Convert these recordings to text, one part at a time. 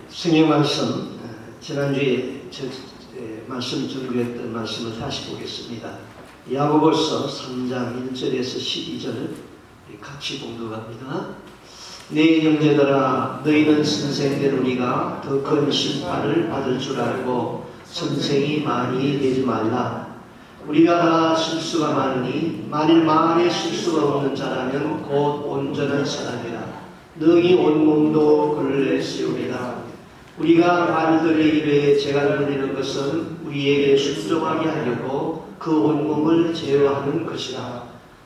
성경 말씀, 지난주에 말씀 전교했던 말씀을 다시 보겠습니다. 야고보서 3장 1절에서 12절을 같이 공독합니다. 내 형제들아, 너희는 선생된 우리가 더 큰 심판을 받을 줄 알고 선생이 많이 되지 말라. 우리가 다 실수가 많으니 만일 마음에 실수가 없는 자라면 곧 온전한 사람이라. 능히 온몸도 그를 내세우리라. 우리가 말들의 입에 재갈 물리는 것은 우리에게 순종하게 하려고 그 온몸을 제어하는 것이라.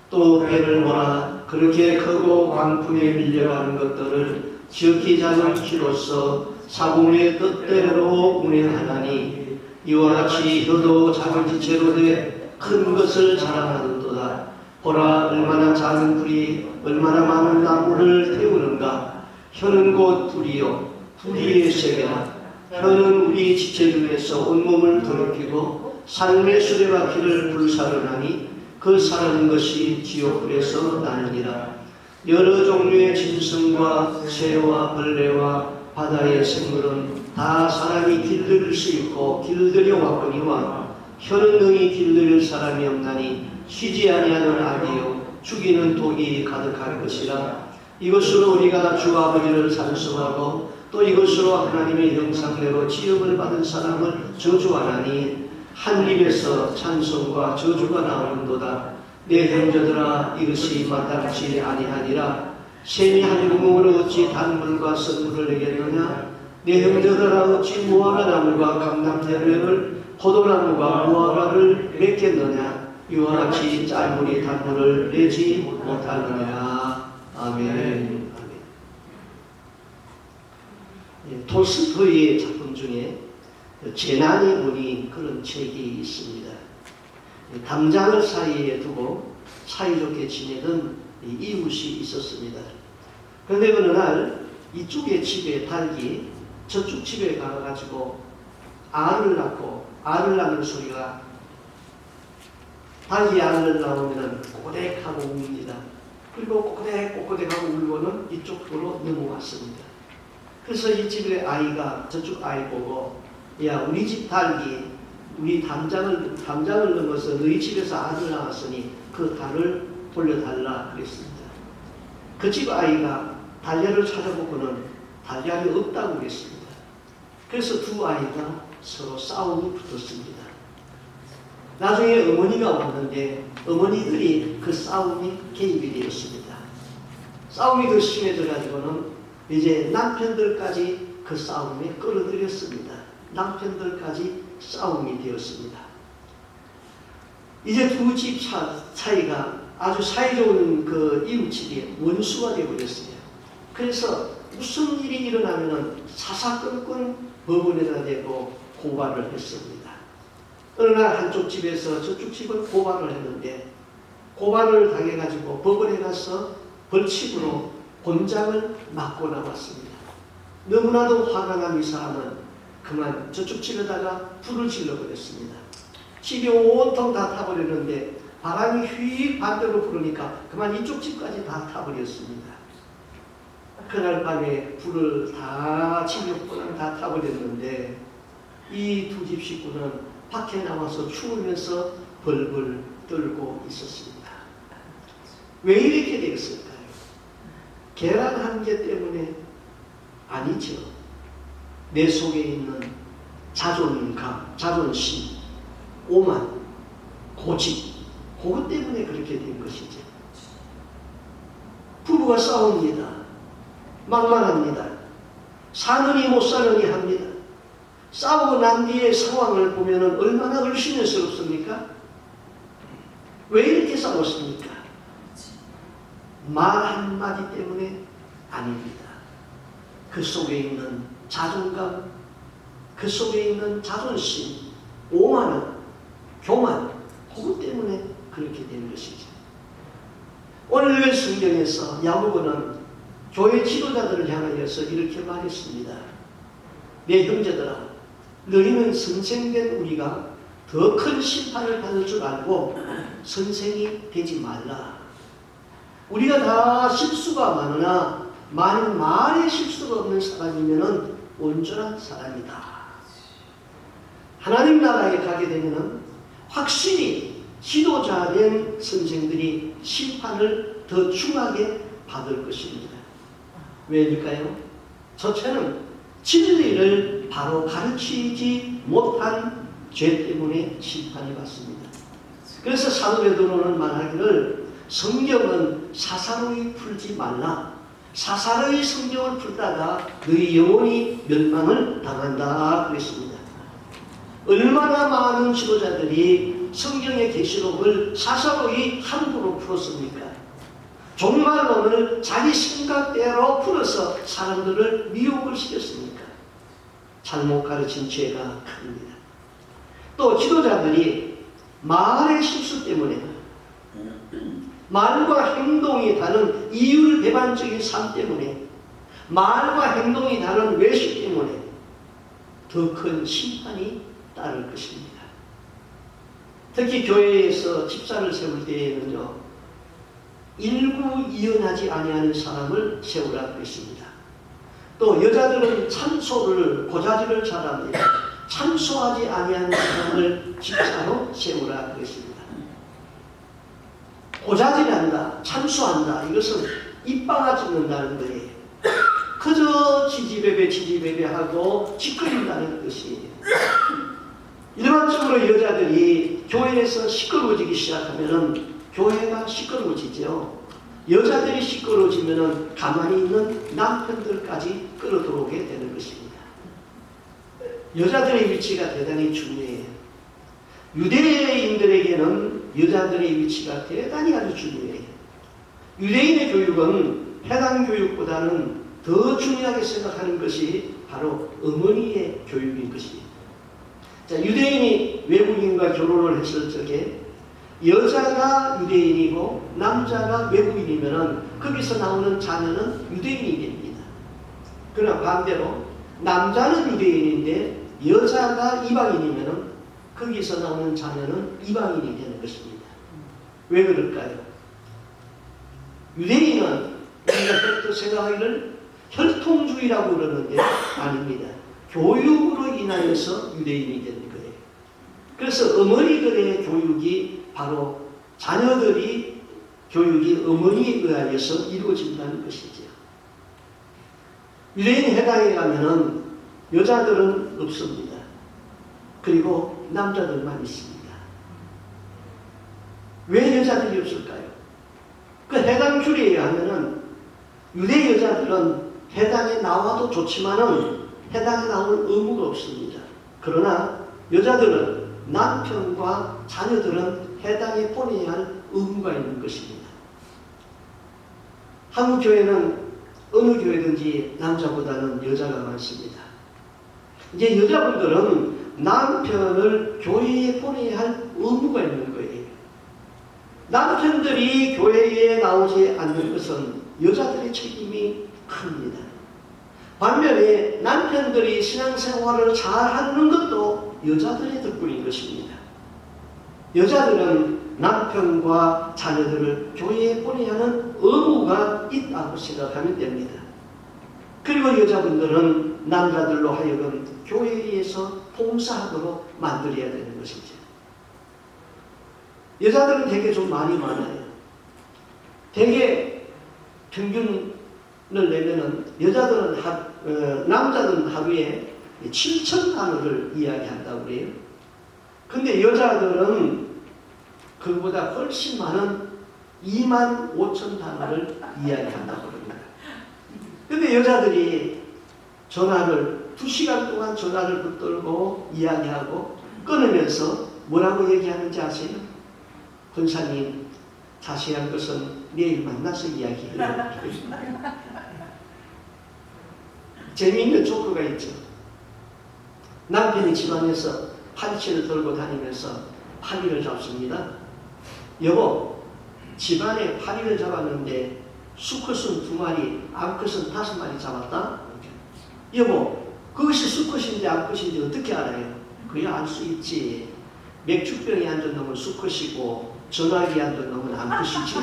또 배를 몰아 그렇게 크고 광풍에 밀려가는 것들을 지극히 작은 키로서 사공의 뜻대로 운행하나니 이와 같이 혀도 작은 지체로 돼 큰 것을 자랑하는도다. 보라, 얼마나 작은 불이 얼마나 많은 나무를 태우는가. 혀는 곧 불이요 불의의 세계라. 혀는 우리 지체 중에서 온몸을 더럽히고 삶의 수레바퀴를 불사르나니 그 사르는 것이 지옥불에서 나느니라. 여러 종류의 짐승과 새와 벌레와 바다의 생물은 다 사람이 길들일 수 있고 길들여 왔거니와 혀는 능히 길들일 사람이 없나니 쉬지 아니하는 악이요 죽이는 독이 가득할 것이라. 이것으로 우리가 주 아버지를 찬송하고 또 이것으로 하나님의 형상대로 지음을 받은 사람을 저주하나니 한 입에서 찬송과 저주가 나오는도다. 내 형제들아, 이것이 마땅치 아니하니라. 샘이 한 구멍으로 어찌 단물과 썬물을 내겠느냐. 내 형제들아, 어찌 무화과 나무가 감람나무를 포도나무가 무화과를 맺겠느냐. 이와 같이 짤물이 단물을 내지 못하느냐. 아멘. 톨스토이의 작품 중에 재난이 오니 그런 책이 있습니다. 담장을 사이에 두고 사이좋게 지내던 이웃이 있었습니다. 그런데 어느 날 이쪽의 집에 닭이 저쪽 집에 가가지고 알을 낳고 알을 낳는 소리가, 닭이 알을 낳으면 꼬댁하고 웁니다. 그리고 꼬댁하고 울고는 이쪽으로 넘어왔습니다. 그래서 이 집의 아이가 저쪽 아이 보고, 야, 우리 집 닭이 우리 담장을 넘어서 너희 집에서 알을 낳았으니 그 닭을 돌려달라 그랬습니다. 그 집 아이가 달걀을 찾아보고는 달걀이 없다고 그랬습니다. 그래서 두 아이가 서로 싸움이 붙었습니다. 나중에 어머니가 왔는데 어머니들이 그 싸움에 개입이 되었습니다. 싸움이 더 심해져가지고는 이제 남편들까지 그 싸움에 끌어들였습니다. 남편들까지 싸움이 되었습니다. 이제 두 집 사이가 아주 사이좋은 그 이웃집이 원수가 되어버렸어요. 그래서 무슨 일이 일어나면 사사건건 법원에다 대고 고발을 했습니다. 어느 날 한쪽 집에서 저쪽 집을 고발을 했는데, 고발을 당해가지고 법원에 가서 벌칙으로 곤장을 맞고 나왔습니다. 너무나도 화가 난 이 사람은 그만 저쪽 집에다가 불을 질러버렸습니다. 집이 온통 다 타버렸는데 바람이 휙 반대로 불으니까 그만 이쪽 집까지 다 타버렸습니다. 그날 밤에 불을 다 질렀고는 다 타버렸는데 이 두 집 식구는 밖에 나와서 추우면서 벌벌 떨고 있었습니다. 왜 이렇게 됐을까요? 계란 한 개 때문에 아니죠. 내 속에 있는 자존감, 자존심, 오만, 고집, 그것 때문에 그렇게 된 것이죠. 부부가 싸웁니다. 막말합니다. 사느니 못 사느니 합니다. 싸우고 난 뒤의 상황을 보면 얼마나 을심스럽습니까? 왜 이렇게 싸웠습니까? 말 한마디 때문에 아닙니다. 그 속에 있는 자존감, 그 속에 있는 자존심, 오만, 교만, 그것 때문에 그렇게 된 것이죠. 오늘 성경에서 야고보는 교회 지도자들을 향하여서 이렇게 말했습니다. 내 형제들아, 너희는 선생된 우리가 더 큰 심판을 받을 줄 알고 선생이 되지 말라. 우리가 다 실수가 많으나 만일 말의 실수가 없는 사람이면 온전한 사람이다. 하나님 나라에 가게 되면 확실히 지도자된 선생들이 심판을 더 중하게 받을 것입니다. 왜일까요? 첫째는 진리를 바로 가르치지 못한 죄 때문에 심판을 받습니다. 그래서 사도 베드로는 말하기를 성경은 사사로이 풀지 말라. 사사로이 성경을 풀다가 너희 영혼이 멸망을 당한다 그랬습니다. 얼마나 많은 지도자들이 성경의 계시록을 사사로이 함부로 풀었습니까? 종말론을 자기 생각대로 풀어서 사람들을 미혹을 시켰습니까? 잘못 가르친 죄가 큽니다. 또 지도자들이 말의 실수 때문에 말과 행동이 다른 이율배반적인 삶 때문에 말과 행동이 다른 외식 때문에 더 큰 심판이 따를 것입니다. 특히 교회에서 집사를 세울 때에는요, 일구이연하지 아니하는 사람을 세우라 그랬습니다. 또 여자들은 찬소를 고자질을 잘합니다. 찬소하지 아니하는 사람을 집사로 세우라 그랬습니다. 고자질한다, 찬소한다, 이것은 입방아 찍는다는 거예요. 그저 지지배배 하고 짓거린다는 것이에요. 일반적으로 여자들이 교회에서 시끄러워지기 시작하면 교회가 시끄러워지죠. 여자들이 시끄러워지면 가만히 있는 남편들까지 끌어들어오게 되는 것입니다. 여자들의 위치가 대단히 중요해요. 유대인들에게는 여자들의 위치가 대단히 아주 중요해요. 유대인의 교육은 해당 교육보다는 더 중요하게 생각하는 것이 바로 어머니의 교육인 것입니다. 자, 유대인이 외국인과 결혼을 했을 적에 여자가 유대인이고 남자가 외국인이면 거기서 나오는 자녀는 유대인이 됩니다. 그러나 반대로 남자는 유대인인데 여자가 이방인이면 거기서 나오는 자녀는 이방인이 되는 것입니다. 왜 그럴까요? 유대인은 우리가 생각하기를 혈통주의라고 그러는데 아닙니다. 교육으로 인하여서 유대인이 되는 거예요. 그래서 어머니들의 교육이 바로 자녀들이 교육이 어머니에 의하여서 이루어진다는 것이죠. 유대인 해당에 가면은 여자들은 없습니다. 그리고 남자들만 있습니다. 왜 여자들이 없을까요? 그 해당 규례에 의하면은 유대 여자들은 해당에 나와도 좋지만은 해당에 나올 의무가 없습니다. 그러나 여자들은 남편과 자녀들은 해당에 보내야 할 의무가 있는 것입니다. 한국 교회는 어느 교회든지 남자보다는 여자가 많습니다. 이제 여자분들은 남편을 교회에 보내야 할 의무가 있는 거예요. 남편들이 교회에 나오지 않는 것은 여자들의 책임이 큽니다. 반면에 남편들이 신앙생활을 잘하는 것도 여자들의 덕분인 것입니다. 여자들은 남편과 자녀들을 교회에 보내야 하는 의무가 있다고 생각하면 됩니다. 그리고 여자분들은 남자들로 하여금 교회에서 봉사하도록 만들어야 되는 것이죠. 여자들은 되게 좀 많이 많아요. 되게 평균을 내면은 여자들은 남자들은 하루에 7,000 단어를 이야기한다고 그래요. 근데 여자들은 그보다 훨씬 많은 25,000 단어를 이야기한다고 합니다. 근데 여자들이 전화를 2시간 동안 전화를 붙들고 이야기하고 끊으면서 뭐라고 얘기하는지 아세요? 권사님, 자세한 것은 내일 만나서 이야기해요. 재미있는 조크가 있죠. 남편이 집안에서 파리채를 들고 다니면서 파리를 잡습니다. 여보, 집안에 파리를 잡았는데 수컷은 2마리, 암컷은 5마리 잡았다? 여보, 그것이 수컷인지 암컷인지 어떻게 알아요? 그야 알 수 있지. 맥주병에 앉은 놈은 수컷이고 전화기에 앉은 놈은 암컷이지.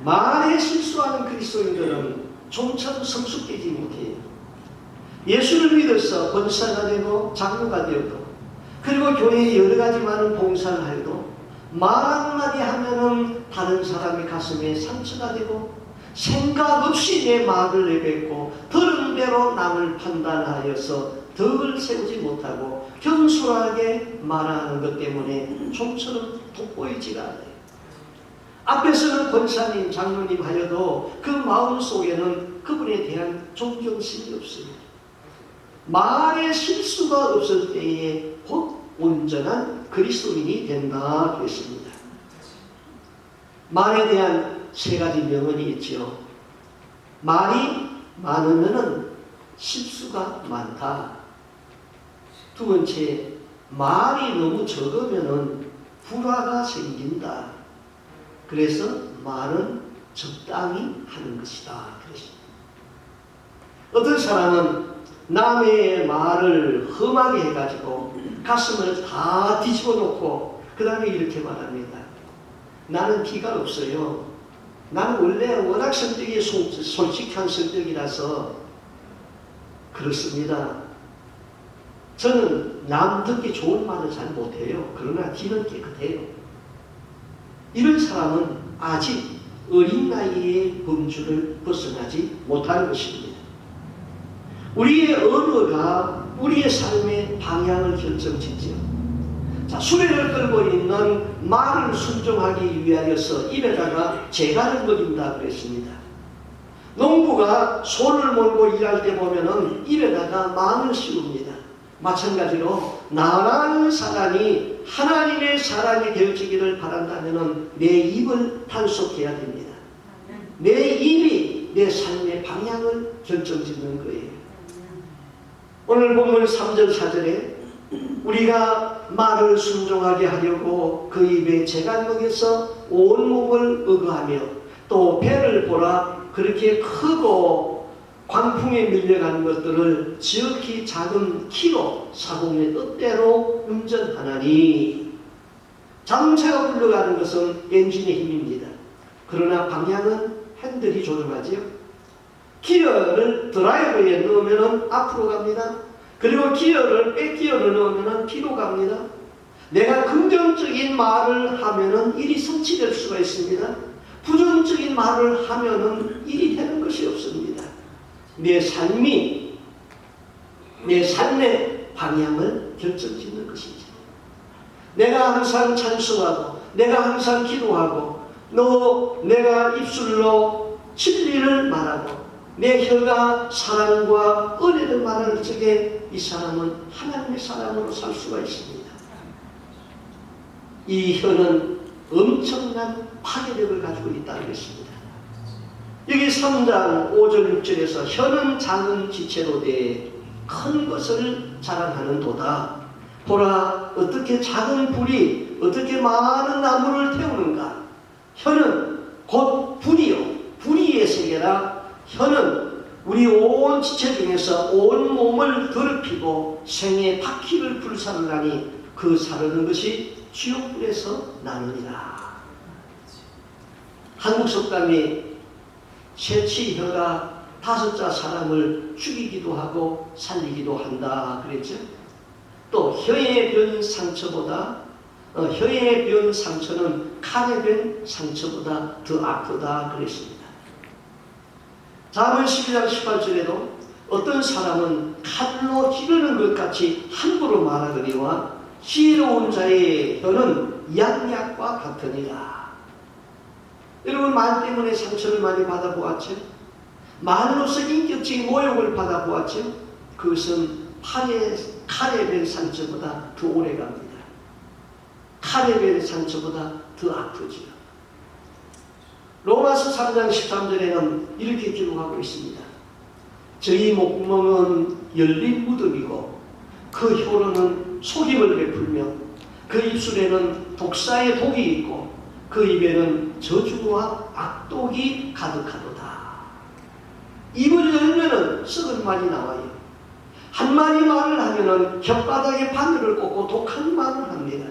말에 실수하는 그리스도인들은 좀처럼 성숙되지 못해요. 예수를 믿어서 권사가 되고 장로가 되어도, 그리고 교회에 여러 가지 많은 봉사를 해도 말 한마디 하면은 다른 사람의 가슴에 상처가 되고, 생각 없이 내 말을 내뱉고 들은 대로 남을 판단하여서 덕을 세우지 못하고 겸손하게 말하는 것 때문에 좀처럼 돋보이지가 않아요. 앞에서는 권사님, 장로님 하여도 그 마음 속에는 그분에 대한 존경심이 없어요. 말에 실수가 없을 때에 곧 온전한 그리스도인이 된다 그랬습니다. 말에 대한 세 가지 명언이 있죠. 말이 많으면 실수가 많다. 두 번째, 말이 너무 적으면 불화가 생긴다. 그래서 말은 적당히 하는 것이다 그랬습니다. 어떤 사람은 남의 말을 험하게 해가지고 가슴을 다 뒤집어 놓고 그 다음에 이렇게 말합니다. 나는 기가 없어요. 나는 원래 워낙 성격이 솔직한 성격이라서 그렇습니다. 저는 남 듣기 좋은 말을 잘 못해요. 그러나 귀는 깨끗해요. 이런 사람은 아직 어린 나이에 범주를 벗어나지 못하는 것입니다. 우리의 언어가 우리의 삶의 방향을 결정짓죠. 자, 수레를 끌고 있는 말을 순종하기 위하여서 입에다가 재갈을 먹인다 그랬습니다. 농부가 소를 몰고 일할 때 보면은 입에다가 망을 씌웁니다. 마찬가지로 나라는 사람이 하나님의 사람이 되어지기를 바란다면은 내 입을 단속해야 됩니다. 내 입이 내 삶의 방향을 결정짓는 거예요. 오늘 본문 3절 4절에 우리가 말을 순종하게 하려고 그 입에 재갈 먹여서 온몸을 의거하며 또 배를 보라 그렇게 크고 광풍에 밀려가는 것들을 지극히 작은 키로 사공의 뜻대로 운전하나니. 자동차가 굴러가는 것은 엔진의 힘입니다. 그러나 방향은 핸들이 조종하지요. 기어를 드라이브에 넣으면 앞으로 갑니다. 그리고 기어를 백기어를 넣으면 뒤로 갑니다. 내가 긍정적인 말을 하면 일이 성취될 수가 있습니다. 부정적인 말을 하면 일이 되는 것이 없습니다. 내 삶이 내 삶의 방향을 결정짓는 것이죠. 내가 항상 찬송하고 내가 항상 기도하고 내가 입술로 진리를 말하고 내 혀가 사랑과 은혜를 말할 적에 이 사람은 하나님의 사람으로 살 수가 있습니다. 이 혀는 엄청난 파괴력을 가지고 있다는 것입니다. 여기 3장 5절 6절에서 혀는 작은 지체로 대해 큰 것을 자랑하는 도다. 보라 어떻게 작은 불이 어떻게 많은 나무를 태우는가. 혀는 곧 불이요 불의의 세계라. 혀는 우리 온 지체 중에서 온 몸을 더럽히고 생의 바퀴를 불사르나니 그 사르는 것이 지옥불에서 나느니라. 한국 속담에 새치 혀가 5자 사람을 죽이기도 하고 살리기도 한다 그랬죠. 또 혀의 변 상처보다 혀의 변 상처는 칼의 변 상처보다 더 아프다 그랬습니다. 잠언 12장 18절에도 어떤 사람은 칼로 찌르는 것 같이 함부로 말하거니와 지혜로운 자의 혀는 양약과 같으니라. 여러분 말 때문에 상처를 많이 받아보았죠? 말로서 인격적인 모욕을 받아보았죠? 그것은 칼에 벤 상처보다 더 오래갑니다. 칼에 벤 상처보다 더 아프지요. 로마서 3장 13절에는 이렇게 기록하고 있습니다. 저희 목구멍은 열린 무덤이고 그 혀로는 속임을 베풀며 그 입술에는 독사의 독이 있고 그 입에는 저주와 악독이 가득하도다. 입을 열면은 썩은 말이 나와요. 한마디 말을 하면은 혓바닥에 바늘을 꽂고 독한 말을 합니다.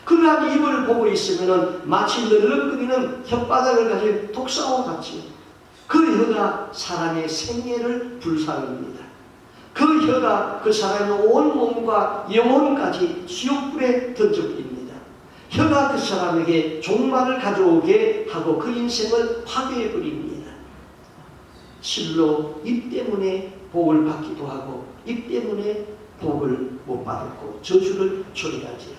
그러한 입을 보고 있으면 마치 늘렁거리는 혓바닥을 가진 독사와 같이 그 혀가 사람의 생애를 불사릅니다. 그 혀가 그 사람의 온 몸과 영혼까지 지옥불에 던져버립니다. 혀가 그 사람에게 종말을 가져오게 하고 그 인생을 파괴해버립니다. 실로 입 때문에 복을 받기도 하고 입 때문에 복을 못 받았고 저주를 초래하지요.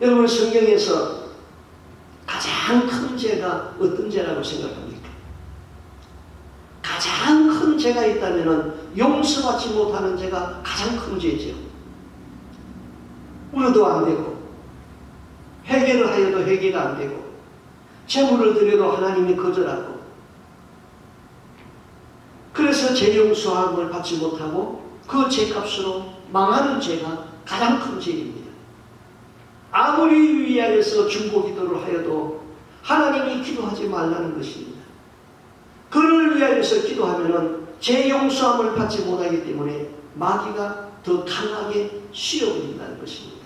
여러분, 성경에서 가장 큰 죄가 어떤 죄라고 생각합니까? 가장 큰 죄가 있다면 용서받지 못하는 죄가 가장 큰 죄죠. 울어도 안 되고 회개를 하여도 회개가 안 되고 재물을 드려도 하나님이 거절하고 그래서 죄 용서함을 받지 못하고 그 죄값으로 망하는 죄가 가장 큰 죄입니다. 아무리 위하여서 중보기도를 하여도 하나님이 기도하지 말라는 것입니다. 그를 위하여서 기도하면 죄 용서함을 받지 못하기 때문에 마귀가 더 강하게 씌워버린다는 것입니다.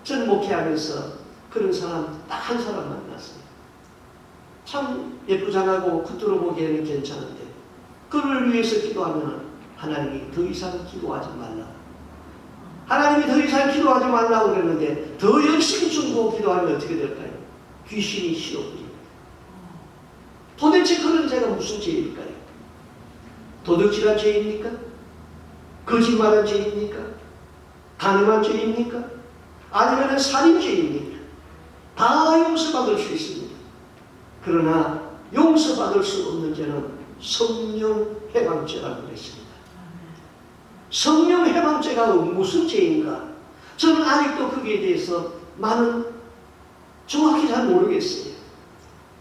저는 목회하면서 그런 사람 딱 한 사람 만났어요. 참 예쁘장하고 겉으로 보기에는 괜찮은데 그를 위해서 기도하면 하나님이 더 이상 기도하지 말라. 하나님이 더 이상 기도하지 말라고 그랬는데 더 열심히 중보하고 기도하면 어떻게 될까요? 귀신이 씌워버립니다. 도대체 그런 죄가 무슨 죄일까요? 도둑질한 죄입니까? 거짓말한 죄입니까? 간음한 죄입니까? 아니면 살인죄입니까? 다 용서받을 수 있습니다. 그러나 용서받을 수 없는 죄는 성령 해방죄라고 그랬습니다. 성령 해방죄가 무슨 죄인가? 저는 아직도 거기에 대해서 정확히 잘 모르겠어요.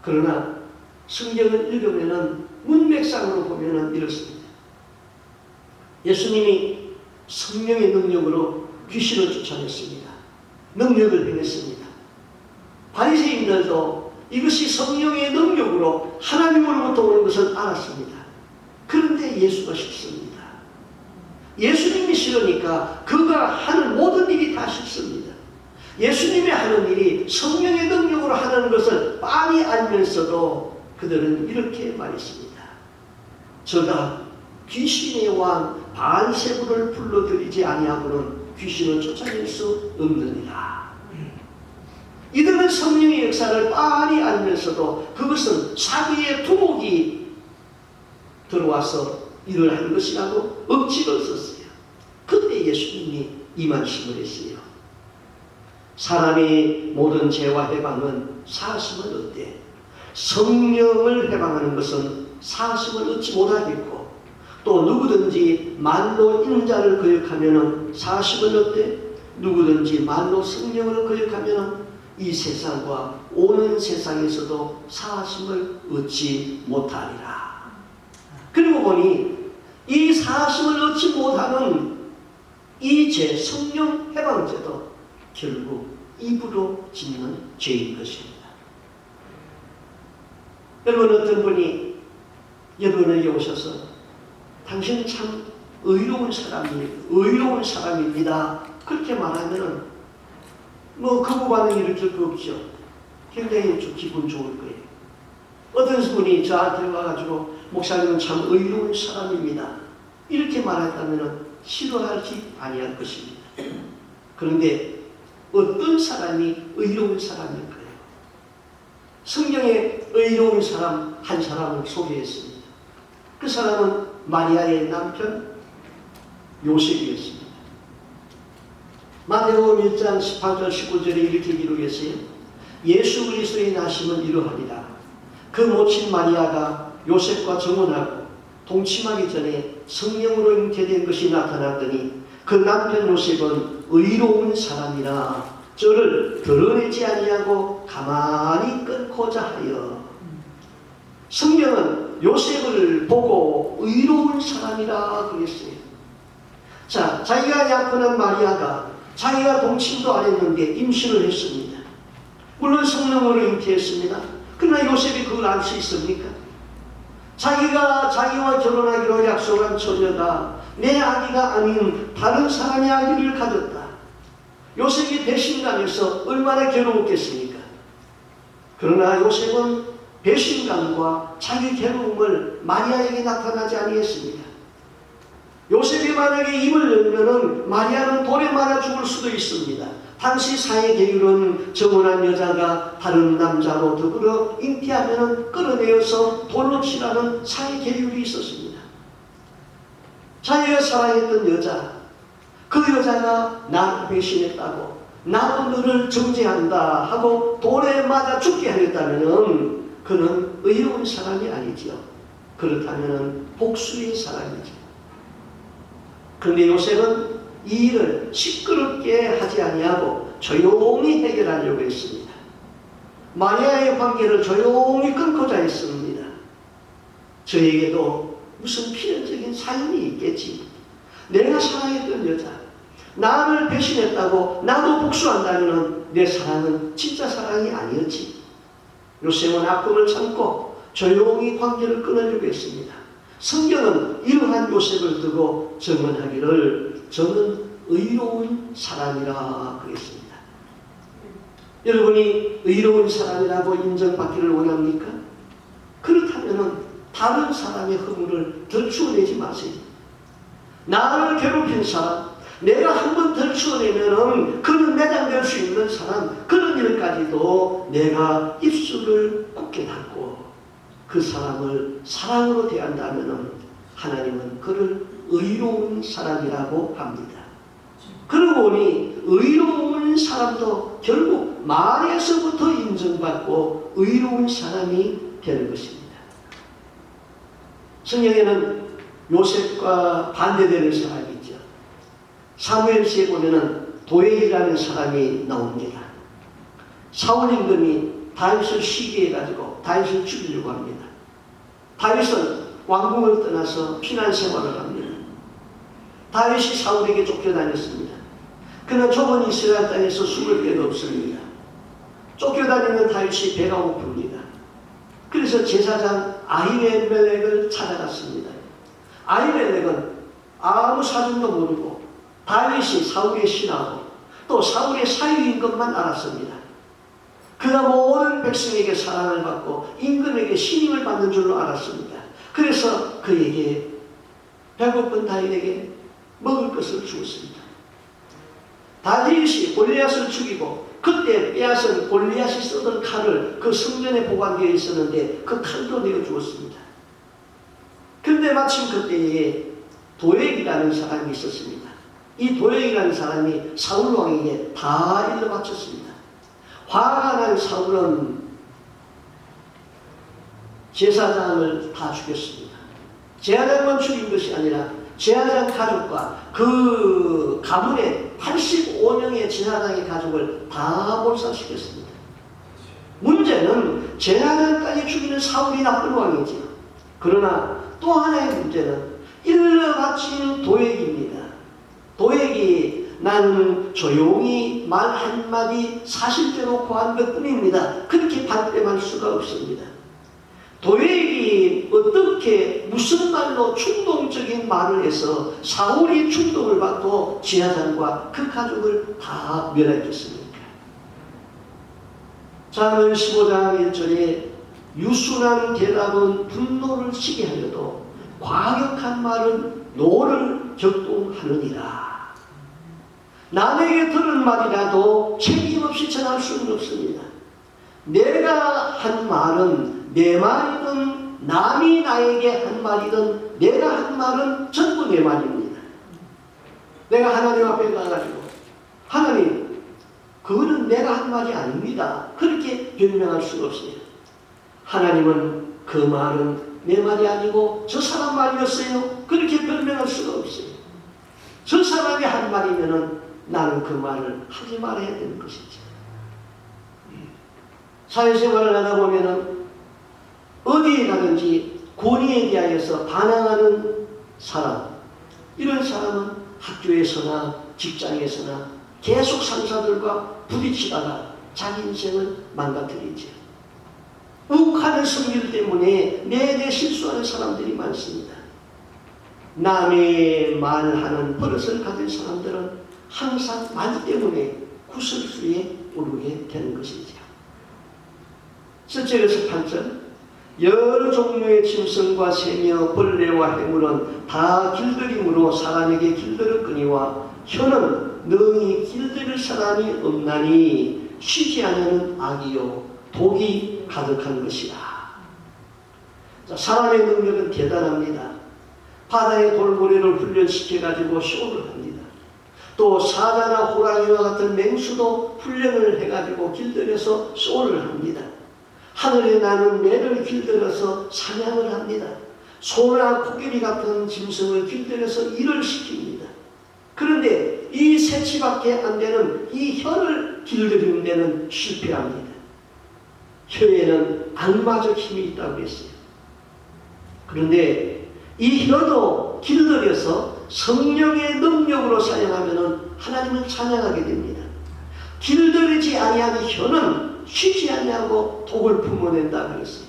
그러나 성경을 읽으면 문맥상으로 보면 이렇습니다. 예수님이 성령의 능력으로 귀신을 쫓아냈습니다. 능력을 행했습니다. 바리새인들도 이것이 성령의 능력으로 하나님으로부터 오는 것을 알았습니다. 그런데 예수가 싫습니다. 예수님이 싫으니까 그가 하는 모든 일이 다 싫습니다. 예수님이 하는 일이 성령의 능력으로 하는 것을 빤히 알면서도 그들은 이렇게 말했습니다. 저가 귀신의 왕 바알세불을 불러들이지 아니하고는 귀신을 쫓아낼 수 없느니라. 이들은 성령의 역사를 빤히 알면서도 그것은 사기의 두목이 들어와서 일을 하는 것이라고 억지를 썼어요. 그때 예수님이 이 말씀을 했어요. 사람의 모든 죄와 해방은 사심을 얻되 성령을 해방하는 것은 사심을 얻지 못하겠고 또 누구든지 말로 인자를 거역하면 사심을 얻되 누구든지 말로 성령을 거역하면 이 세상과 오는 세상에서도 사심을 얻지 못하리라. 그리고 보니 이 사심을 얻지 못하는 이 죄, 성령 해방죄도 결국 입으로 짓는 죄인 것입니다. 여러분, 어떤 분이 여러분에게 오셔서 당신은 참 의로운 사람입니다. 그렇게 말하면 거부 반응이 일으킬 거 없죠. 굉장히 좀 기분 좋을 거예요. 어떤 분이 저한테 와가지고 목사님은 참 의로운 사람입니다. 이렇게 말했다면 싫어하지 아니할 것입니다. 그런데 어떤 사람이 의로운 사람일까요? 성경에 의로운 사람 한 사람을 소개했습니다. 그 사람은 마리아의 남편 요셉이었습니다. 마태복음 1장 18절 19절에 이렇게 기록했어요. 예수 그리스도의 나심은 이러하리라. 그 모친 마리아가 요셉과 정혼하고 동침하기 전에 성령으로 잉태된 것이 나타났더니 그 남편 요셉은 의로운 사람이라 저를 드러내지 아니하고 가만히 끊고자 하여. 성경은 요셉을 보고 의로운 사람이라 그랬어요. 자, 자기가 약혼한 마리아가 자기가 동침도 안 했는데 임신을 했습니다. 물론 성령으로 잉태했습니다. 그러나 요셉이 그걸 알 수 있습니까? 자기와 결혼하기로 약속한 처녀가 내 아기가 아닌 다른 사람의 아기를 가졌다. 요셉이 배신감에서 얼마나 괴로웠겠습니까? 그러나 요셉은 배신감과 자기 괴로움을 마리아에게 나타나지 아니했습니다. 요셉이 만약에 입을 열면은 마리아는 돌에 맞아 죽을 수도 있습니다. 당시 사회 계율은 정혼한 여자가 다른 남자로 더불어 잉태하면 끌어내어서 돌로 치라는 사회 계율이 있었습니다. 자기가 사랑했던 여자, 그 여자가 나를 배신했다고, 나도 너를 정죄한다 하고 돌에 맞아 죽게 하였다면 그는 의로운 사람이 아니지요. 그렇다면 복수의 사람이죠. 그런데 요셉은 이 일을 시끄럽게 하지 아니하고 조용히 해결하려고 했습니다. 마리아의 관계를 조용히 끊고자 했습니다. 저에게도 무슨 필연적인 사연이 있겠지. 내가 사랑했던 여자, 나를 배신했다고 나도 복수한다면 내 사랑은 진짜 사랑이 아니었지. 요셉은 아픔을 참고 조용히 관계를 끊으려고 했습니다. 성경은 이러한 요셉을 두고 증언하기를 저는 의로운 사람이라 그랬습니다. 여러분이 의로운 사람이라고 인정받기를 원합니까? 그렇다면 다른 사람의 허물을 덜추어내지 마세요. 나를 괴롭힌 사람, 내가 한 번 덜추어내면 그는 매장될 수 있는 사람, 그런 일까지도 내가 입술을 굳게 닫고 그 사람을 사랑으로 대한다면 하나님은 그를 의로운 사람이라고 합니다. 그러고 보니 의로운 사람도 결국 마리아서부터 인정받고 의로운 사람이 되는 것입니다. 성경에는 요셉과 반대되는 사람이 있죠. 사무엘시에 보면은 도액이라는 사람이 나옵니다. 사울 임금이 다윗을 시기해가지고 다윗을 죽이려고 합니다. 다윗은 왕궁을 떠나서 피난 생활을 합니다. 다윗이 사울에게 쫓겨다녔습니다. 그는 좁은 이스라엘 땅에서 숨을 데가 없습니다. 쫓겨다니는 다윗이 배가 고픕니다. 그래서 제사장 아히멜렉을 찾아갔습니다. 아히멜렉은 아무 사정도 모르고 다윗이 사울의 신하고 또 사울의 사위인 것만 알았습니다. 그가 모든 백성에게 사랑을 받고 임금에게 신임을 받는 줄로 알았습니다. 그래서 그에게 배고픈 다윗에게 먹을 것을 주었습니다. 다윗이 골리앗을 죽이고 그때 빼앗은 골리앗이 쓰던 칼을 그 성전에 보관되어 있었는데 그 칼도 내어주었습니다. 그런데 마침 그때에 도액이라는 사람이 있었습니다. 이 도액이라는 사람이 사울 왕에게 다 일러 바쳤습니다. 화가 난 사울은 제사장을 다 죽였습니다. 제사장만 죽인 것이 아니라 제사장 가족과 그 가문의 85명의 제사장의 가족을 다 몰살시켰습니다. 문제는 제사장까지 죽이는 사울이 나쁜 왕이죠. 그러나 또 하나의 문제는 일러 바친 도액입니다. 도액이 나는 조용히 말 한마디 사실대로 고한 것뿐입니다. 그렇게 반대할 수가 없습니다. 도액이 어떻게 무슨 말로 충동적인 말을 해서 사울이 충동을 받고 제사장과 그 가족을 다 멸했겠습니까? 사무엘 15장 1절에 유순한 대답은 분노를 시게 하려도 과격한 말은 노를 격동하느니라. 남에게 들은 말이라도 책임없이 전할 수는 없습니다. 내가 한 말은 내 말이든 남이 나에게 한 말이든 내가 한 말은 전부 내 말입니다. 내가 하나님 앞에 가가지고 하나님 그거는 내가 한 말이 아닙니다. 그렇게 변명할 수가 없어요. 하나님은 그 말은 내 말이 아니고 저 사람 말이었어요. 그렇게 변명할 수가 없어요. 저 사람이 한 말이면은 나는 그 말을 하지 말아야 되는 것이죠. 사회생활을 하다 보면은 어디에 가든지 권위에 대하여서 반항하는 사람, 이런 사람은 학교에서나 직장에서나 계속 상사들과 부딪히다가 자기 인생을 망가뜨리죠. 욱하는 성질 때문에 내내 실수하는 사람들이 많습니다. 남의 말하는 버릇을 가진 사람들은 항상 말 때문에 구설수에 오르게 되는 것이죠. 첫째에서 8절, 여러 종류의 짐승과 새며 벌레와 해물은 다 길들임으로 사람에게 길들었거니와 혀는 능히 길들일 사람이 없나니 쉬지 않는 악이요 독이 가득한 것이라. 자, 사람의 능력은 대단합니다. 바다의 돌고래를 훈련시켜가지고 쇼를 합니다. 또 사자나 호랑이와 같은 맹수도 훈련을 해가지고 길들여서 쇼를 합니다. 하늘에 나는 매를 길들여서 사냥을 합니다. 소나 코끼리 같은 짐승을 길들여서 일을 시킵니다. 그런데 이 새치밖에 안 되는 이 혀를 길들이는 데는 실패합니다. 혀에는 악마적 힘이 있다고 했어요. 그런데 이 혀도 길들여서 성령의 능력으로 사용하면 하나님을 찬양하게 됩니다. 길들이지 아니하는 혀는 쉬지 아니하고 독을 품어낸다고 했어요.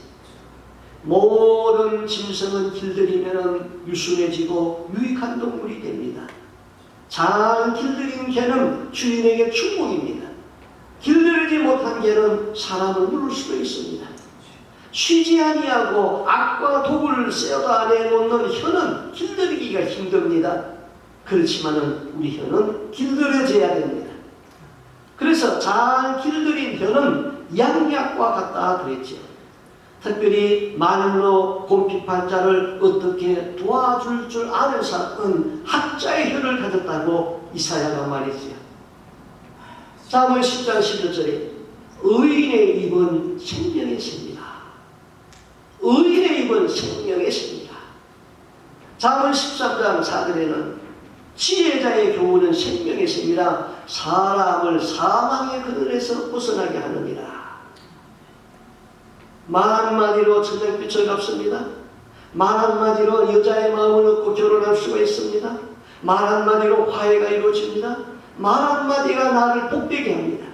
모든 짐승은 길들이면 유순해지고 유익한 동물이 됩니다. 잘 길들인 개는 주인에게 축복입니다. 길들이지 못한 개는 사람을 물을 수도 있습니다. 쉬지 아니하고 악과 독을 쇠어안에 놓는 혀는 길들이기가 힘듭니다. 그렇지만은 우리 혀는 길들여져야 됩니다. 그래서 잘 길들인 혀는 양약과 같다 그랬죠. 특별히 말로 곰핍한 자를 어떻게 도와줄 줄 아는 사람은 학자의 혀를 가졌다고 이사야가 말했어요. 사무엘 10장 11절에 의인의 입은 생명의 새입니다. 의인의 입은 생명의 새입니다. 사무엘 13장 4절에는 지혜자의 교훈은 생명의 샘이라 사람을 사망의 그늘에서 벗어나게 하느니라. 말 한마디로 저녁빛을 갚습니다. 말 한마디로 여자의 마음을 얻고 결혼할 수가 있습니다. 말 한마디로 화해가 이루어집니다. 말 한마디가 나를 복되게 합니다.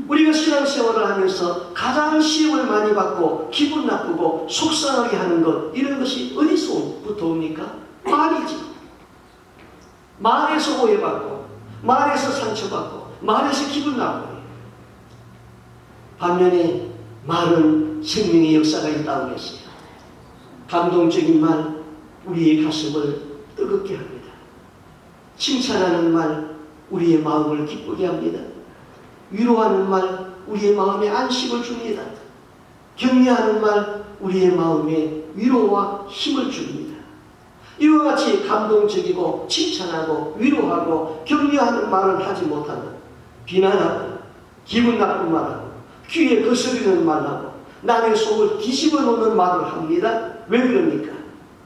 우리가 신앙생활을 하면서 가장 시험을 많이 받고 기분 나쁘고 속상하게 하는 것, 이런 것이 어디서부터 옵니까? 말이지. 말에서 오해받고, 말에서 상처받고, 말에서 기분 나쁘고. 반면에 말은 생명의 역사가 있다고 했어요. 감동적인 말, 우리의 가슴을 뜨겁게 합니다. 칭찬하는 말, 우리의 마음을 기쁘게 합니다. 위로하는 말, 우리의 마음에 안식을 줍니다. 격려하는 말, 우리의 마음에 위로와 힘을 줍니다. 이와 같이 감동적이고 칭찬하고 위로하고 격려하는 말을 하지 못하는, 비난하고 기분 나쁜 말하고 귀에 거스리는 말하고 남의 속을 뒤집어 놓는 말을 합니다. 왜 그럽니까?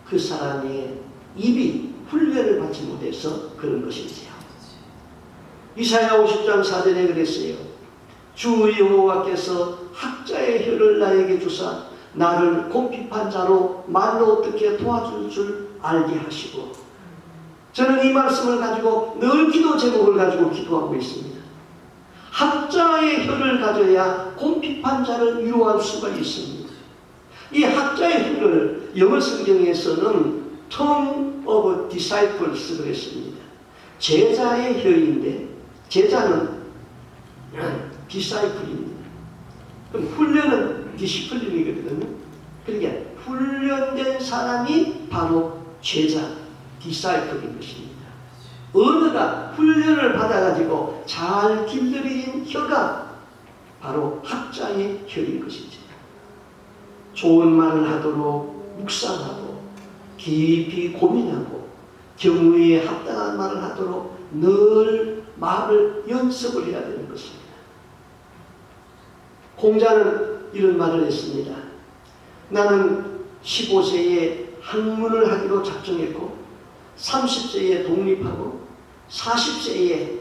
그 사람의 입이 훈련을 받지 못해서 그런 것이지요. 이사야 50장 4절에 그랬어요. 주 여호와께서 학자의 혀를 나에게 주사 나를 곰핍한 자로 말로 어떻게 도와줄 줄 알게 하시고, 저는 이 말씀을 가지고 늘 기도 제목을 가지고 기도하고 있습니다. 학자의 혀를 가져야 곰핍한 자를 위로할 수가 있습니다. 이 학자의 혀를 영어 성경에서는 tongue of disciples 그랬습니다. 제자의 혀인데, 제자는 disciple입니다. 그럼 훈련은 디시플린이거든요. 그러니까 훈련된 사람이 바로 제자, 디사이플인 것입니다. 언어가 훈련을 받아가지고 잘 길들인 혀가 바로 학자의 혀인 것이죠. 좋은 말을 하도록 묵상하고 깊이 고민하고 경우에 합당한 말을 하도록 늘 말을 연습을 해야 되는 것입니다. 공자는 이런 말을 했습니다. 나는 15세에 학문을 하기로 작정했고 30세에 독립하고 40세에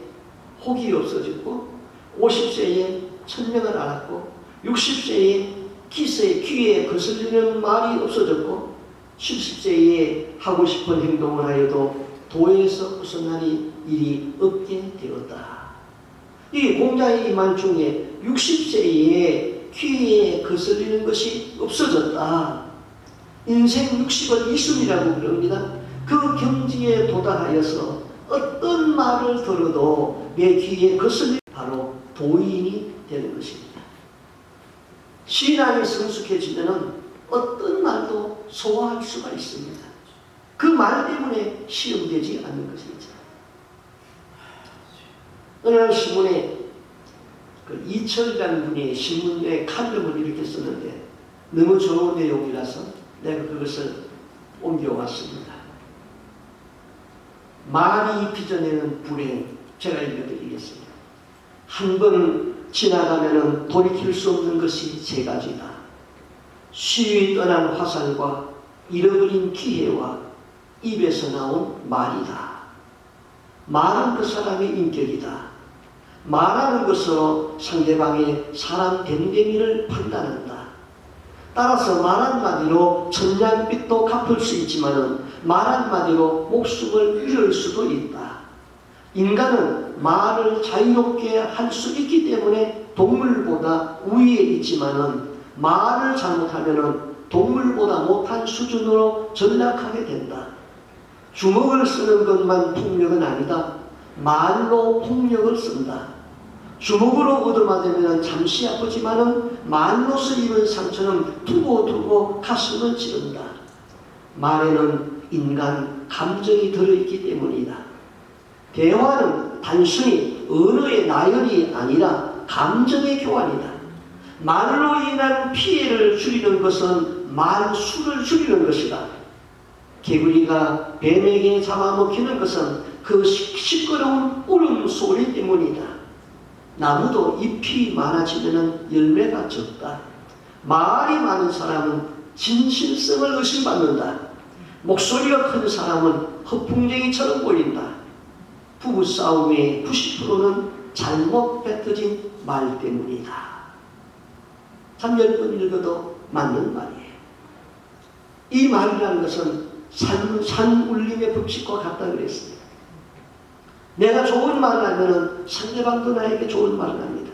혹이 없어졌고 50세에 천명을 알았고 60세에 귀에 거슬리는 말이 없어졌고 70세에 하고 싶은 행동을 하여도 도에서 벗어나니 일이 없게 되었다. 이 공자의 이 말 중에 60세에 귀에 거슬리는 것이 없어졌다. 인생 60은 이순이라고 그럽니다. 그 경지에 도달하여서 어떤 말을 들어도 귀에 거슬리 바로 도인이 되는 것입니다. 신앙이 성숙해지면 어떤 말도 소화할 수가 있습니다. 그 말 때문에 시험되지 않는 것이죠. 어느 날 신문에 이철이라는 분이 신문에 칼럼을 이렇게 썼는데 너무 좋은 내용이라서 내가 그것을 옮겨왔습니다. 말이 빚어내는 불행, 제가 읽어드리겠습니다. 한 번 지나가면 돌이킬 수 없는 것이 세 가지다. 쉬이 떠난 화살과 잃어버린 기회와 입에서 나온 말이다. 말은 그 사람의 인격이다. 말하는 것으로 상대방의 사람 됨됨이를 판단한다. 따라서 말 한마디로 천냥빚도 갚을 수 있지만 말 한마디로 목숨을 잃을 수도 있다. 인간은 말을 자유롭게 할 수 있기 때문에 동물보다 우위에 있지만 말을 잘못하면 동물보다 못한 수준으로 전락하게 된다. 주먹을 쓰는 것만 폭력은 아니다. 말로 폭력을 쓴다. 주먹으로 얻어맞으면 잠시 아프지만 말로서 입은 상처는 두고두고 가슴을 찌른다. 말에는 인간 감정이 들어있기 때문이다. 대화는 단순히 언어의 나열이 아니라 감정의 교환이다. 말로 인한 피해를 줄이는 것은 말수를 줄이는 것이다. 개구리가 뱀에게 잡아먹히는 것은 그 시끄러운 울음소리 때문이다. 나무도 잎이 많아지면 열매가 적다. 말이 많은 사람은 진실성을 의심받는다. 목소리가 큰 사람은 허풍쟁이처럼 보인다. 부부싸움의 90%는 잘못 뱉어진 말 때문이다. 참 10번 읽어도 맞는 말이에요. 이 말이라는 것은 산울림의 법칙과 같다 그랬습니다. 내가 좋은 말을 하면 상대방도 나에게 좋은 말을 합니다.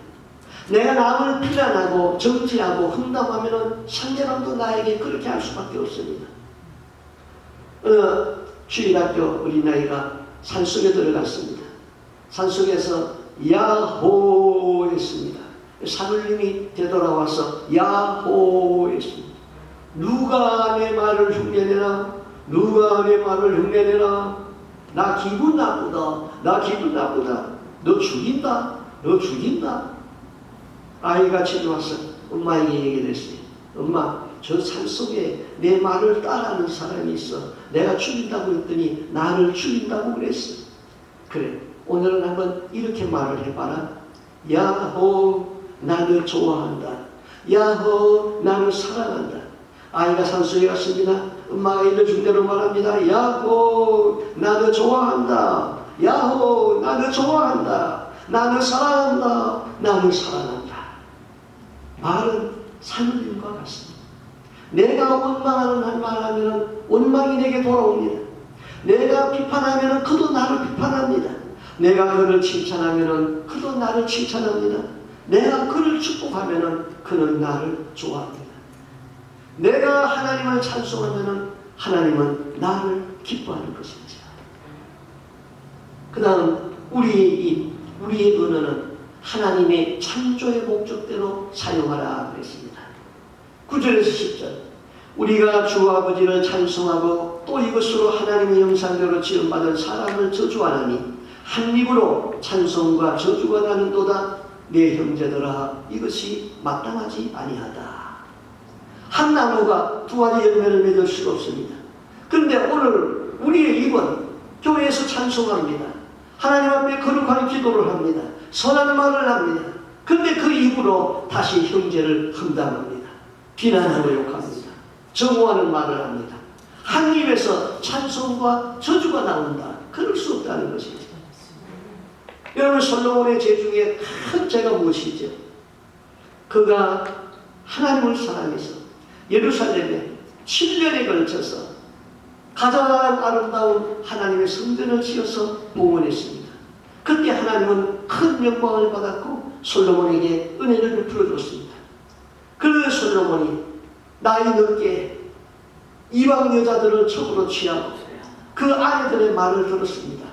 내가 남을 비난하고 정죄하고 험담하면 상대방도 나에게 그렇게 할 수밖에 없습니다. 주일학교 어린아이가 산속에 들어갔습니다. 산속에서 야호 했습니다. 산울림이 되돌아와서 야호 했습니다. 누가 내 말을 흉내내나? 누가 내 말을 흉내내나? 나 기분 나쁘다. 나 기분 나쁘다. 너 죽인다. 너 죽인다. 아이가 집에 와서 엄마에게 얘기를 했어요. 엄마, 저 산속에 내 말을 따라하는 사람이 있어. 내가 죽인다고 했더니 나를 죽인다고 그랬어. 그래, 오늘은 한번 이렇게 말을 해봐라. 야호, 나를 좋아한다. 야호, 나를 사랑한다. 아이가 산속에 갔습니다. 엄마가 일러준 대로 말합니다. 야호, 나를 좋아한다. 야호, 나를 좋아한다. 나를 사랑한다. 나를 사랑한다. 말은 산울림과 같습니다. 내가 원망하는 말하면 원망이 내게 돌아옵니다. 내가 비판하면 그도 나를 비판합니다. 내가 그를 칭찬하면 그도 나를 칭찬합니다. 내가 그를 축복하면 그는 나를 좋아합니다. 내가 하나님을 찬송하면 하나님은 나를 기뻐하는 것입니다. 그 다음 우리의 언어는 하나님의 창조의 목적대로 사용하라 그랬습니다. 9절에서 10절 우리가 주 아버지를 찬송하고 또 이것으로 하나님의 형상대로 지음받은 사람을 저주하나니 한 입으로 찬송과 저주가 나는도다. 내 형제들아, 이것이 마땅하지 아니하다. 한 나무가 두 가지 열매를 맺을 수가 없습니다. 그런데 오늘 우리의 입은 교회에서 찬송합니다. 하나님 앞에 거룩한 기도를 합니다. 선한 말을 합니다. 그런데 그 입으로 다시 형제를 험담합니다. 비난하고 욕합니다. 정오하는 말을 합니다. 한 입에서 찬송과 저주가 나온다. 그럴 수 없다는 것이죠. 여러분, 솔로몬의 죄 중에 큰 죄가 무엇이죠? 그가 하나님을 사랑해서 예루살렘에 7년에 걸쳐서 가장 아름다운 하나님의 성전을 지어서 봉헌했습니다. 그때 하나님은 큰 영광을 받았고 솔로몬에게 은혜를 베풀어줬습니다. 그 솔로몬이 나이 늦게 이방 여자들을 척으로 취하고 그 아내들의 말을 들었습니다.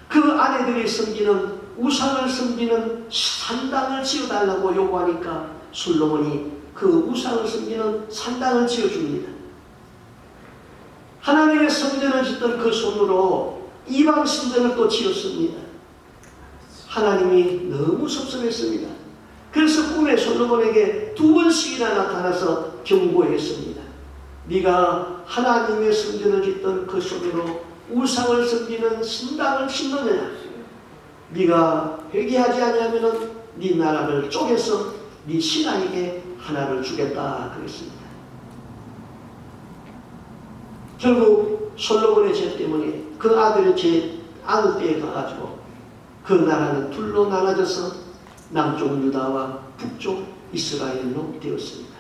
그 아내들이 섬기는 우상을 섬기는 산당을 지어달라고 요구하니까 솔로몬이 그 우상을 섬기는 산당을 지어줍니다. 하나님의 성전을 짓던 그 손으로 이방 성전을 또 지었습니다. 하나님이 너무 섭섭했습니다. 그래서 꿈에 솔로몬에게 2번씩이나 나타나서 경고했습니다. 네가 하나님의 성전을 짓던 그 손으로 우상을 섬기는 신당을 짓느냐? 네가 회개하지 아니하면 네 나라를 쪼개서 네 신하에게 하나를 주겠다 그랬습니다. 결국 솔로몬의 죄 때문에 그 아들의 죄 아들 때에 가가지고 그 나라는 둘로 나눠져서 남쪽 유다와 북쪽 이스라엘로 되었습니다.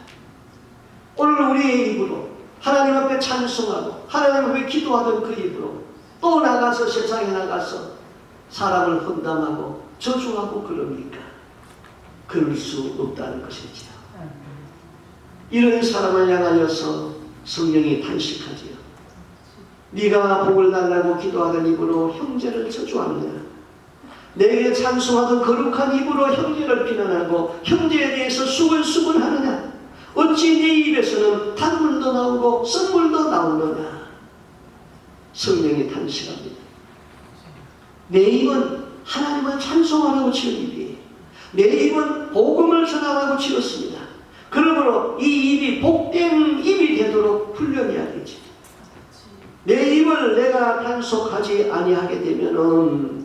오늘 우리의 입으로 하나님 앞에 찬송하고 하나님 앞에 기도하던 그 입으로 또 나가서 세상에 나가서 사람을 험담하고 저주하고 그럽니까? 그럴 수 없다는 것이지요. 이런 사람을 향하여서 성령이 탄식하지요. 네가 복을 달라고 기도하던 입으로 형제를 저주하느냐? 내게 찬송하던 거룩한 입으로 형제를 비난하고 형제에 대해서 수근수근하느냐? 어찌 네 입에서는 단물도 나오고 썩물도 나오느냐? 성령이 탄식합니다. 내 입은 하나님을 찬송하라고 지은 입이에요. 내 입은 복음을 전하라고 지었습니다. 그러므로 이 입이 복된 입이 되도록 훈련해야 되지. 내 입을 내가 단속하지 아니하게 되면은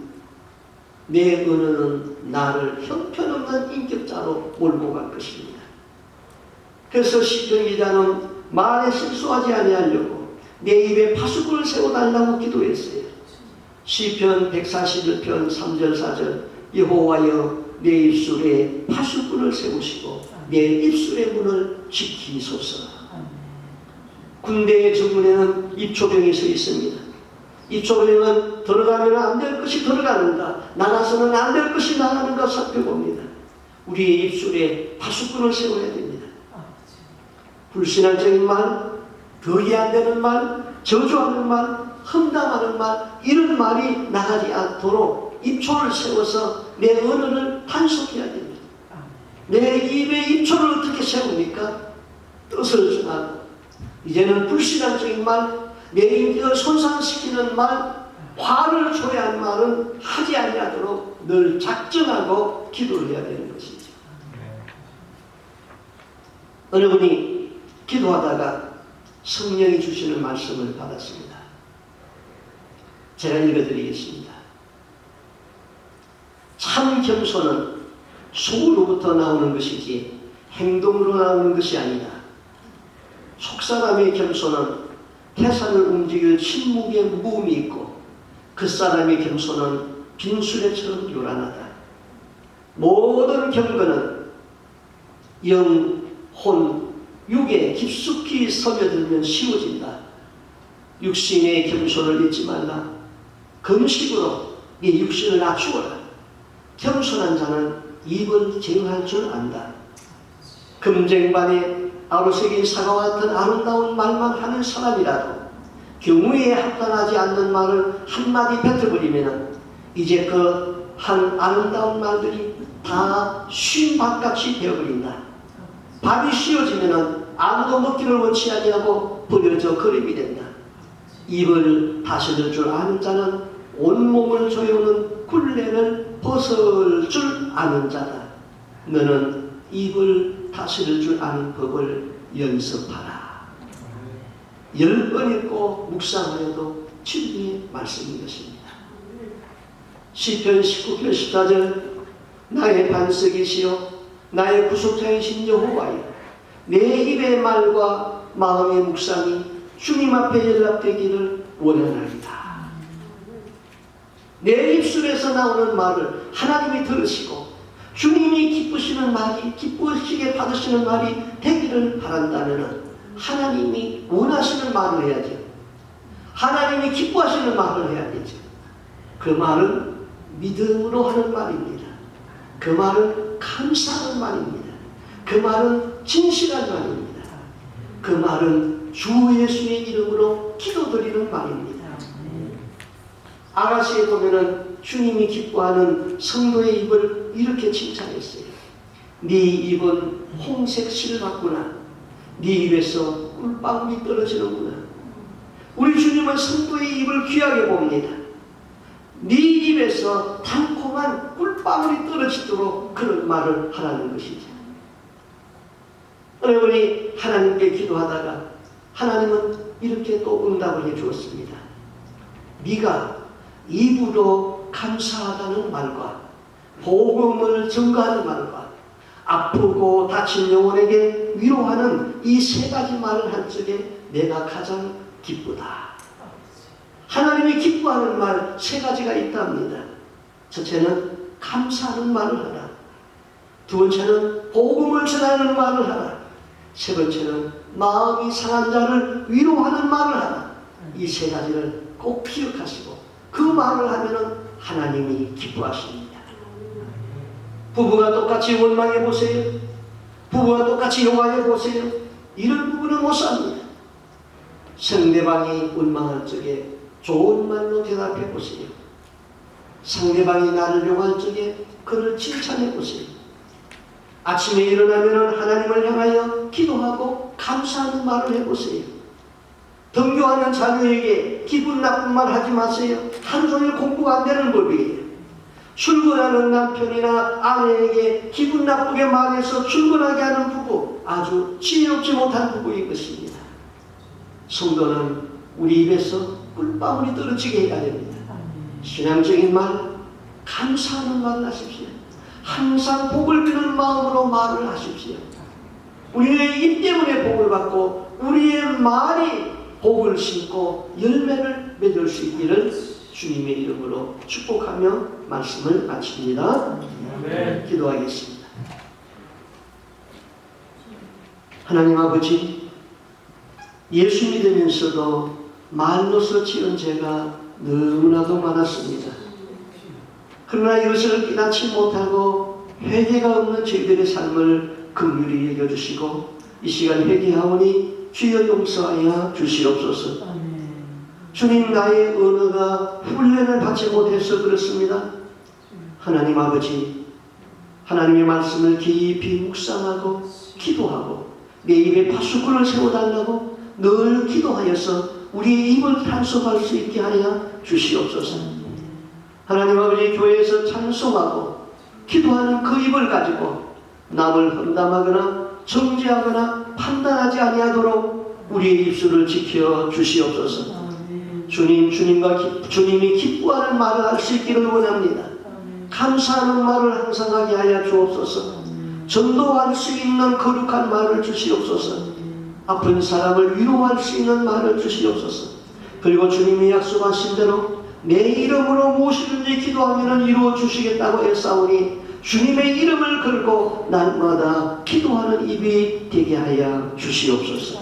내 언어는 나를 형편없는 인격자로 몰고 갈 것입니다. 그래서 시편 기자는 말에 실수하지 아니하려고 내 입에 파수꾼을 세워달라고 기도했어요. 시편 141편 3절 4절 여호와여 내 입술에 파수꾼을 세우시고 내 입술의 문을 지키소서. 군대의 정문에는 입초병이 서 있습니다. 입초병은 들어가면 안 될 것이 들어가는가, 나가서는 안 될 것이 나가는가 살펴봅니다. 우리의 입술에 파수꾼을 세워야 됩니다. 불신앙적인 말, 덕이 안 되는 말, 저주하는 말, 험담하는 말, 이런 말이 나가지 않도록 입초를 세워서 내 언어를 단속해야 됩니다. 내 입에 입초를 어떻게 세웁니까? 뜻을 전하고 이제는 불신앙적인 말, 내 인격을 손상시키는 말, 화를 초래한 말은 하지 아니하도록 늘 작정하고 기도를 해야 되는 것이죠. 어느 분이 기도하다가 성령이 주시는 말씀을 받았습니다. 제가 읽어드리겠습니다. 참 겸손은 속으로부터 나오는 것이지 행동으로 나오는 것이 아니다. 속사람의 겸손은 태산을 움직일 침묵의 무거움이 있고 그 사람의 겸손은 빈수레처럼 요란하다. 모든 경건은 영, 혼, 육에 깊숙이 스며들면 쉬워진다. 육신의 겸손을 잊지 말라. 금식으로 네 육신을 낮추어라. 겸손한 자는 입을 제어할 줄 안다. 금쟁반에 아로새긴 사과와 같은 아름다운 말만 하는 사람이라도 경우에 합당하지 않는 말을 한마디 뱉어버리면 이제 그 한 아름다운 말들이 다 쉰밥같이 되어버린다. 밥이 쉬어지면 아무도 먹기를 원치 아니하고 버려져 거름이 된다. 입을 다스릴 줄 아는 자는 온몸을 조여오는 굴레를 벗을 줄 아는 자다. 너는 입을 다스릴 줄 아는 법을 연습하라. 10번 읽고 묵상하여도 진리의 말씀인 것입니다. 시편 19편 14절 나의 반석이시여 나의 구속자이신 여호와여 내 입의 말과 마음의 묵상이 주님 앞에 연락되기를 원하나이다. 내 입술에서 나오는 말을 하나님이 들으시고 주님이 기쁘시는 말이, 기쁘시게 받으시는 말이 되기를 바란다면 하나님이 원하시는 말을 해야죠. 하나님이 기뻐하시는 말을 해야 되죠. 그 말은 믿음으로 하는 말입니다. 그 말은 감사하는 말입니다. 그 말은 진실한 말입니다. 그 말은 주 예수의 이름으로 기도드리는 말입니다. 아가시에 보면은 주님이 기뻐하는 성도의 입을 이렇게 칭찬했어요. 네 입은 홍색 실 같구나. 네 입에서 꿀방울이 떨어지는구나. 우리 주님은 성도의 입을 귀하게 봅니다. 네 입에서 달콤한 꿀방울이 떨어지도록 그런 말을 하라는 것이죠. 여러분이 하나님께 기도하다가 하나님은 이렇게 또 응답을 해주었습니다. 네가 입으로 감사하다는 말과 복음을 전가하는 말과 아프고 다친 영혼에게 위로하는 이 세 가지 말을 한 적에 내가 가장 기쁘다. 하나님이 기뻐하는 말 세 가지가 있답니다. 첫째는 감사하는 말을 하라. 두 번째는 복음을 전하는 말을 하라. 세 번째는 마음이 상한 자를 위로하는 말을 하라. 이 세 가지를 꼭 기억하시고 그 말을 하면은 하나님이 기뻐하십니다. 부부가 똑같이 원망해 보세요. 부부가 똑같이 용화해 보세요. 이런 부부는 못 삽니다. 상대방이 원망할 적에 좋은 말로 대답해 보세요. 상대방이 나를 용할 적에 그를 칭찬해 보세요. 아침에 일어나면 하나님을 향하여 기도하고 감사하는 말을 해보세요. 등교하는 자녀에게 기분 나쁜 말 하지 마세요. 하루 종일 공부가 안 되는 법이에요. 출근하는 남편이나 아내에게 기분 나쁘게 말해서 출근하게 하는 부부, 아주 지혜롭지 못한 부부인 것입니다. 성도는 우리 입에서 꿀방울이 떨어지게 해야 됩니다. 신앙적인 말, 감사하는 말을 하십시오. 항상 복을 비는 마음으로 말을 하십시오. 우리의 입 때문에 복을 받고 우리의 말이 복을 심고 열매를 맺을 수 있기를 주님의 이름으로 축복하며 말씀을 마칩니다. 네. 기도하겠습니다. 하나님 아버지, 예수 믿으면서도 말로서 지은 죄가 너무나도 많았습니다. 그러나 이것을 깨닫지 못하고 회개가 없는 저희들의 삶을 긍휼히 여겨주시고 이 시간 회개하오니 주여 용서하여 주시옵소서. 주님, 나의 언어가 훈련을 받지 못해서 그렇습니다. 하나님 아버지, 하나님의 말씀을 깊이 묵상하고 기도하고 내 입에 파수꾼을 세워달라고 늘 기도하여서 우리의 입을 단속할 수 있게 하여 주시옵소서. 하나님 아버지, 교회에서 찬송하고 기도하는 그 입을 가지고 남을 험담하거나 정죄하거나 판단하지 아니하도록 우리의 입술을 지켜 주시옵소서. 주님이 기뻐하는 말을 할 수 있기를 원합니다. 감사하는 말을 항상 하게 하여 주옵소서. 전도할 수 있는 거룩한 말을 주시옵소서. 아픈 사람을 위로할 수 있는 말을 주시옵소서. 그리고 주님이 약속하신 대로 내 이름으로 무엇이든지 기도하면 이루어 주시겠다고 했사오니 주님의 이름을 걸고 날마다 기도하는 입이 되게 하여 주시옵소서.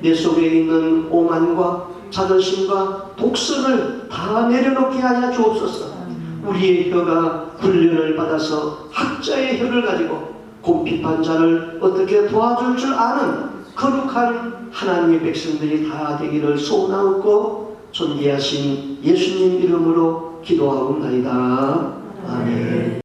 내 속에 있는 오만과 자존심과 독선을 다 내려놓게 하여 주옵소서. 우리의 혀가 훈련을 받아서 학자의 혀를 가지고 곰핍한 자를 어떻게 도와줄 줄 아는 거룩한 하나님의 백성들이 다 되기를 소원하옵고 존귀하신 예수님 이름으로 기도하옵나이다. 아멘.